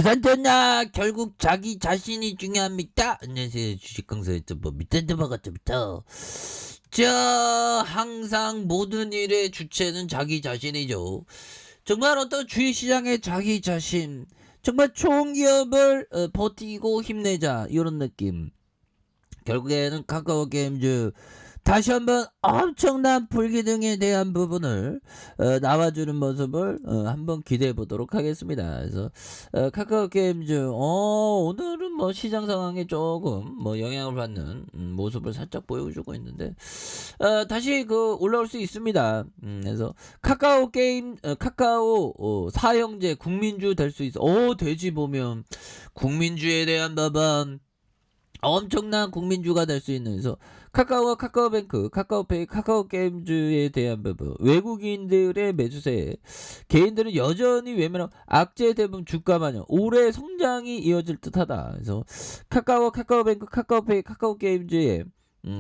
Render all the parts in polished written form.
주산전냐 결국 자기 자신이 중요합니다. 안녕하세요, 주식강사 유튜버 밑단드바가부터. 항상 모든 일의 주체는 자기 자신이죠. 정말 어떤 주식시장의 자기 자신, 정말 좋은 기업을 버티고 힘내자, 이런 느낌. 결국에는 카카오게임즈 다시 한번 엄청난 불기둥에 대한 부분을 나와주는 모습을 한번 기대해 보도록 하겠습니다. 그래서 카카오게임즈 오늘은 뭐 시장 상황에 조금 뭐 영향을 받는 모습을 살짝 보여주고 있는데 다시 올라올 수 있습니다. 그래서 카카오 사형제 국민주 될 수 있어. 돼지 보면 국민주에 대한 법안 엄청난 국민주가 될 수 있는. 그래서 카카오와 카카오뱅크, 카카오페이, 카카오게임즈에 대한 부분, 외국인들의 매수세, 개인들은 여전히 외면하고 악재 대부분 주가 반영, 올해 성장이 이어질 듯하다. 그래서 카카오와 카카오뱅크, 카카오페이, 카카오게임즈의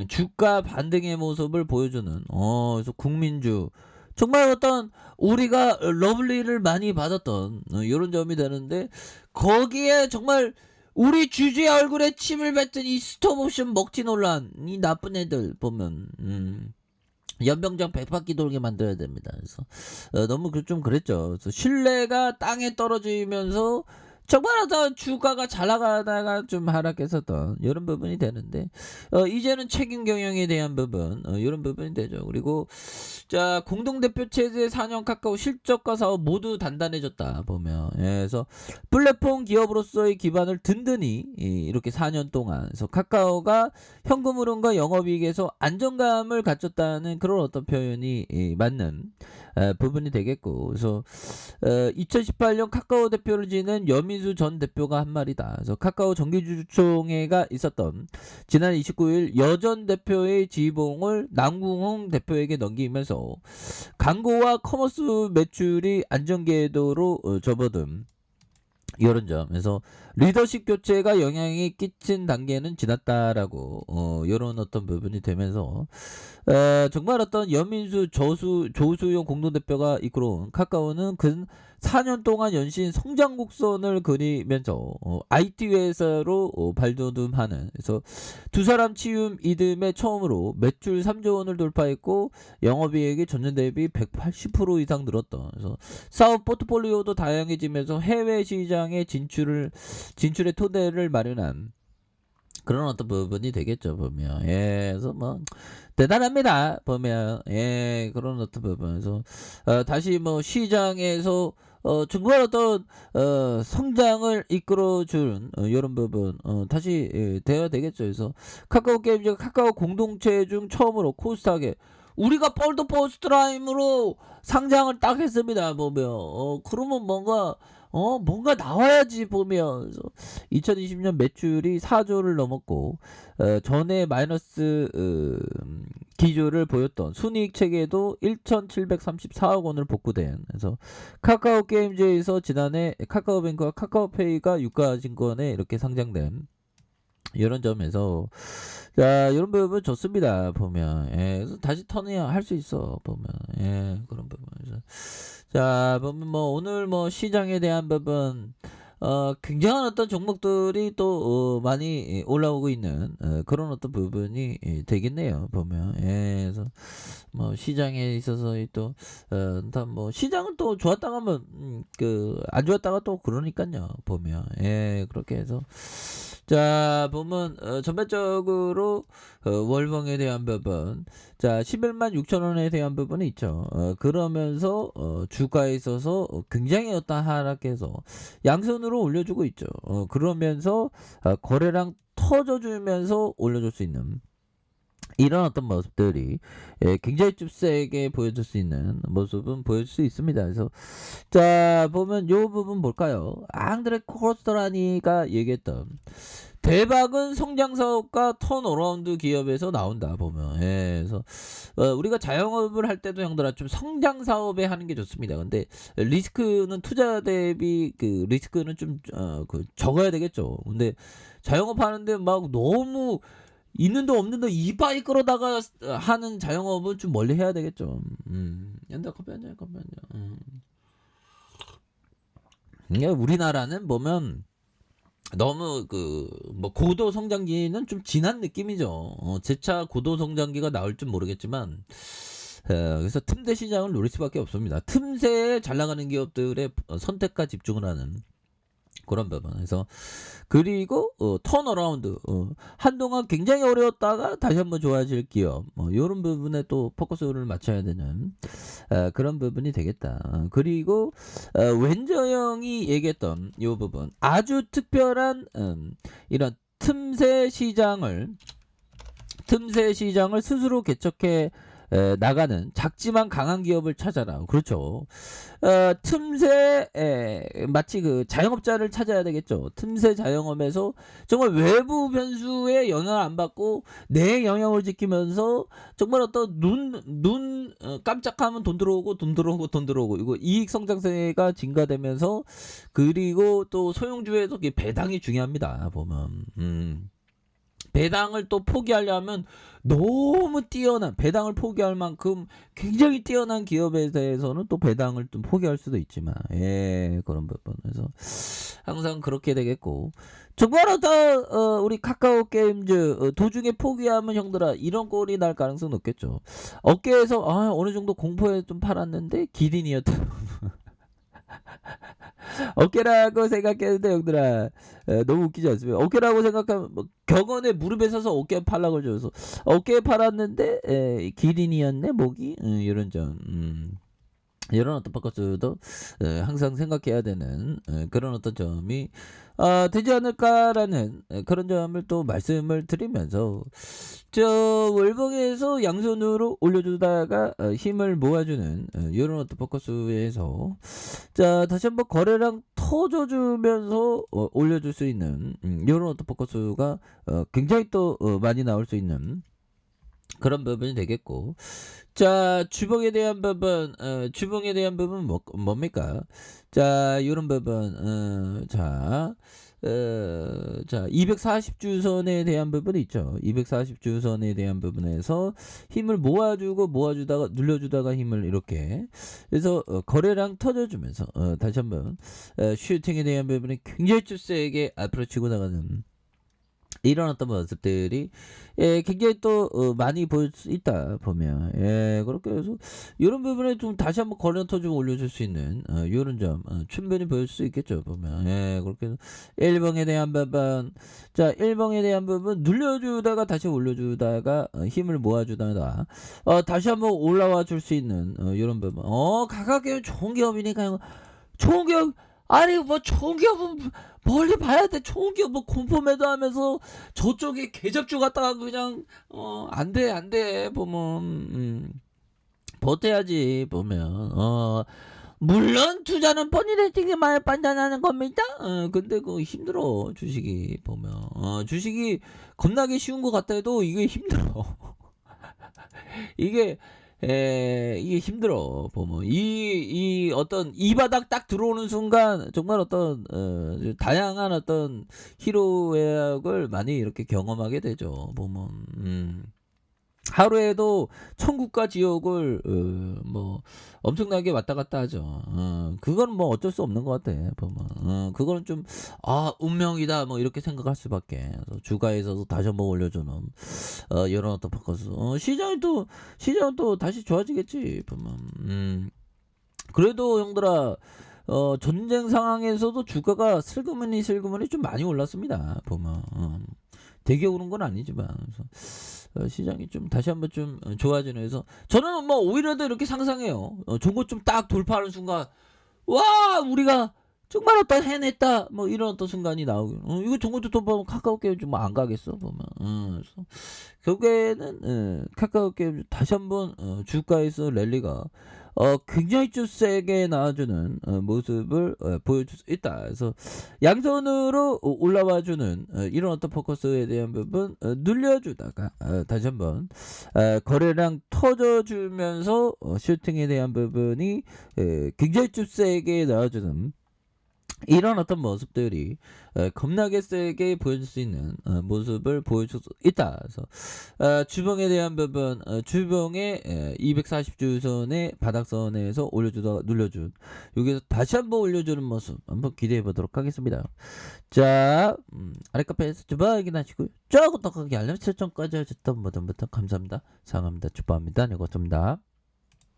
주가 반등의 모습을 보여주는 그래서 국민주, 정말 어떤 우리가 러블리를 많이 받았던 이런 점이 되는데, 거기에 정말 우리 주주의 얼굴에 침을 뱉은 이 스톱옵션 먹튀 논란, 이 나쁜 애들 보면 연병장 100바퀴 돌게 만들어야 됩니다. 그래서 너무 좀 그랬죠. 그래서 신뢰가 땅에 떨어지면서 정말 어떤 주가가 잘 나가다가 좀 하락했었던 이런 부분이 되는데, 이제는 책임 경영에 대한 부분, 이런 부분이 되죠. 그리고 자, 공동대표 체제 4년 카카오 실적과 사업 모두 단단해졌다 보면, 그래서 플랫폼 기업으로서의 기반을 든든히 이렇게 4년 동안, 그래서 카카오가 현금 흐름과 영업이익에서 안정감을 갖췄다는 그런 어떤 표현이 맞는 부분이 되겠고, 그래서 2018년 카카오 대표를 지낸 여민수 전 대표가 한 말이다. 그래서 카카오 정기주주총회가 있었던 지난 29일 여 전 대표의 지봉을 남궁홍 대표에게 넘기면서 광고와 커머스 매출이 안정궤도로 접어든 이런 점에서 리더십 교체가 영향이 끼친 단계는 지났다라고 이런 어떤 부분이 되면서 정말 어떤 연민수 조수용 공동대표가 이끌어온 카카오는 근 4년 동안 연신 성장 곡선을 그리면서 IT 회사로 발돋움하는, 그래서 두 사람 치움 이듬해 처음으로 매출 3조 원을 돌파했고 영업이익이 전년 대비 180% 이상 늘었던, 그래서 사업 포트폴리오도 다양해지면서 해외 시장의 진출의 토대를 마련한 그런 어떤 부분이 되겠죠, 보면. 그래서 뭐 대단합니다, 보면. 그런 어떤 부분에서 다시 뭐 시장에서 정말 어떤 성장을 이끌어주는 이런 부분 다시 되어야 되겠죠. 그래서 카카오 게임즈가 카카오 공동체 중 처음으로 코스닥에 우리가 폴더 포스트라임으로 상장을 딱 했습니다, 보면. 그러면 뭔가 나와야지, 보면. 그래서 2020년 매출이 4조를 넘었고 전에 마이너스 기조를 보였던 순이익 체계도 1,734억 원을 복구된, 그래서 카카오 게임즈에서 지난해 카카오뱅크와 카카오페이가 유가증권에 이렇게 상장된 이런 점에서 자, 이런 부분 좋습니다, 보면. 그래서 다시 턴할 수 있어, 보면. 그런 부분에서 자, 보면 뭐 오늘 뭐 시장에 대한 부분 굉장한 어떤 종목들이 또 많이 올라오고 있는 그런 어떤 부분이 되겠네요, 보면. 그래서 뭐 시장에 있어서 또 뭐 시장은 또 좋았다가 하면 안 좋았다가 또 그러니까요, 보면. 그렇게 해서 자, 보면 전반적으로 월봉에 대한 부분, 자 11만 6천 원에 대한 부분이 있죠. 그러면서 주가에 있어서 굉장히 어떤 하락해서 양손으로 올려주고 있죠. 그러면서 거래량 터져주면서 올려줄 수 있는 이런 어떤 모습들이 굉장히 좀 세게 보여줄 수 있는 모습은 보여줄 수 있습니다. 그래서 자, 보면 요 부분 뭘까요? 앙드레 코스토라니가 얘기했던 대박은 성장 사업과 턴어라운드 기업에서 나온다, 보면. 그래서 우리가 자영업을 할 때도 형들아 좀 성장 사업에 하는 게 좋습니다. 근데 리스크는 투자 대비 리스크는 좀 적어야 되겠죠. 근데 자영업 하는데 막 너무 있는도 없는도 이빠이 끌어다가 하는 자영업은 좀 멀리 해야 되겠죠. 연다 커피 한잔. 우리나라는 보면 너무 뭐 고도 성장기는 좀 지난 느낌이죠. 재차 고도 성장기가 나올 줄 모르겠지만 그래서 틈새 시장을 노릴 수밖에 없습니다. 틈새에 잘 나가는 기업들의 선택과 집중을 하는 그런 부분에서 그리고 턴어라운드 한동안 굉장히 어려웠다가 다시 한번 좋아질 기업 요런 부분에 또 포커스를 맞춰야 되는 그런 부분이 되겠다. 그리고 웬저 형이 얘기했던 요 부분 아주 특별한 이런 틈새 시장을 스스로 개척해 나가는 작지만 강한 기업을 찾아라. 그렇죠. 틈새 마치 그 자영업자를 찾아야 되겠죠. 틈새 자영업에서 정말 외부 변수에 영향을 안 받고 내 영역을 지키면서 정말 어떤 눈 깜짝하면 돈 들어오고 이거 이익 성장세가 증가되면서 그리고 또 소형주에도 배당이 중요합니다. 보면 배당을 또 포기하려면 너무 뛰어난 배당을 포기할 만큼 굉장히 뛰어난 기업에 대해서는 또 배당을 좀 포기할 수도 있지만 그런 부분에서 항상 그렇게 되겠고 정말 우리 카카오 게임즈 도중에 포기하면 형들아 이런 꼴이 날 가능성은 높겠죠. 업계에서 어느 정도 공포에 좀 팔았는데 기린이었다. 어깨라고 생각했는데 형들아 너무 웃기지 않습니까? 어깨라고 생각하면 뭐 격언에 무릎에 서서 어깨 팔라고 줘서 어깨에 팔았는데 기린이었네 목이 이런 점 이런 어떤 포커스도 항상 생각해야 되는 그런 어떤 점이 되지 않을까라는 그런 점을 또 말씀을 드리면서 저 월봉에서 양손으로 올려주다가 힘을 모아주는 이런 어떤 포커스에서 자 다시 한번 거래량 터져주면서 올려줄 수 있는 이런 어떤 포커스가 굉장히 또 많이 나올 수 있는 그런 부분이 되겠고 자 주봉에 대한 부분 뭡니까 자 이런 부분 자 240주선에 대한 부분이 있죠. 240주선에 대한 부분에서 힘을 모아주다가 눌려주다가 힘을 이렇게 그래서 거래량 터져주면서 다시 한번 슈팅에 대한 부분이 굉장히 좀 세게 앞으로 치고 나가는 이런 어떤 모습들이 굉장히 또 많이 보일 수 있다 보면 그렇게 해서 이런 부분에 좀 다시 한번 거래량 터주고 올려줄 수 있는 이런 점 충분히 보일 수 있겠죠 보면 그렇게 해서 1봉에 대한 부분 자 1봉에 대한 부분 눌려주다가 다시 올려주다가 힘을 모아주다가 다시 한번 올라와 줄 수 있는 이런 부분 가깝게 좋은 기업이니까 좋은 기업 아니 뭐 좋은 기업은 멀리 봐야 돼. 좋은 기업 뭐 공포 매도하면서 저쪽에 계접주 갔다가 그냥 안돼 보면 버텨야지 보면 물론 투자는 뻔히되게 많이 판단하는 겁니다. 근데 그거 힘들어 주식이 보면 주식이 겁나게 쉬운 것 같아도 이게 힘들어. 이게 이게 힘들어 보면 이 어떤 이 바닥 딱 들어오는 순간 정말 어떤 다양한 어떤 희로애락을 많이 이렇게 경험하게 되죠 보면 하루에도 천국과 지옥을 뭐 엄청나게 왔다 갔다 하죠. 그건 뭐 어쩔 수 없는 것 같아 보면 그거는 좀 운명이다 뭐 이렇게 생각할 수밖에. 그래서 주가에서도 다시 한번 올려주는 이런 어떤 포커스. 시장은 또 다시 좋아지겠지 보면. 그래도 형들아 전쟁 상황에서도 주가가 슬그머니 좀 많이 올랐습니다 보면. 되게 오른 건 아니지만 그래서 시장이 좀 다시 한번 좀 좋아지는 해서 저는 뭐 오히려 더 이렇게 상상해요. 좋은 것 좀 딱 돌파하는 순간 와 우리가 정말 어떤 해냈다 뭐 이런 어떤 순간이 나오고 이거 좋은 것도 또 보면 카카오 게임 좀 안 가겠어 보면 그래서 결국에는 카카오 게임 다시 한번 주가에서 랠리가 굉장히 좀 세게 나와주는 모습을 보여줄 수 있다. 그래서 양손으로 올라와주는 이런 어떤 포커스에 대한 부분 눌려주다가 다시 한번 거래량 터져주면서 슈팅에 대한 부분이 굉장히 좀 세게 나와주는 이런 어떤 모습들이 겁나게 세게 보여줄 수 있는 모습을 보여줄 수 있다. 그래서 주봉에 대한 부분, 주봉의 240주선의 바닥선에서 올려주다가 눌려준 여기서 다시 한번 올려주는 모습 한번 기대해 보도록 하겠습니다. 자, 아랫카페에서 주방 확인하시고요. 쫙 구독하기 알람 설정까지 하셨던 분들부터 감사합니다. 사랑합니다. 축복합니다. 네, 고맙습니다.